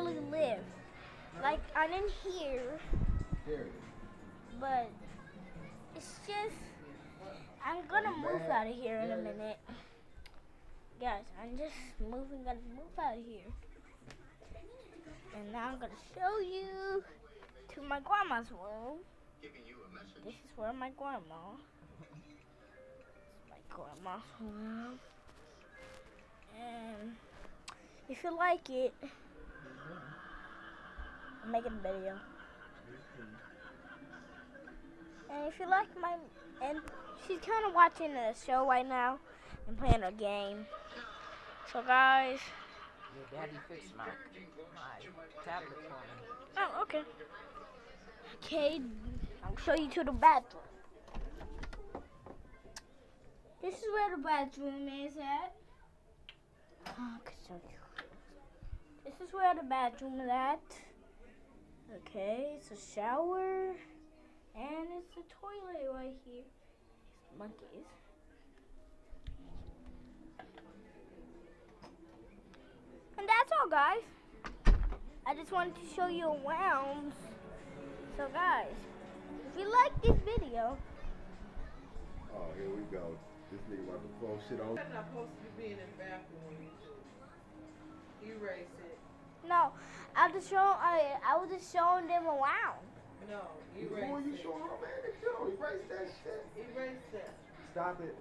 really live. Like, I'm in here, but it's just, I'm gonna move out of here in a minute. Guys, I'm just gonna move out of here. And now I'm gonna show you to my grandma's room. This is where my grandma's room. And if you like it, I'm making a video. And if you like and she's kind of watching a show right now and playing a game. So guys. Your daddy fixed my tablet for me. Oh, okay. Okay, I'll show you to the bathroom. This is where the bathroom is at. This is where the bathroom is at. Okay, it's a shower. And it's a toilet right here. These monkeys. And that's all, guys. I just wanted to show you around. So, guys, if you like this video. Oh, here we go. This nigga about to throw shit on. That's not supposed to be in the bathroom when you do. Erase it. No, I was just showing them around. No, Who are you showing up, man? Erase that shit. Erase that. Stop it.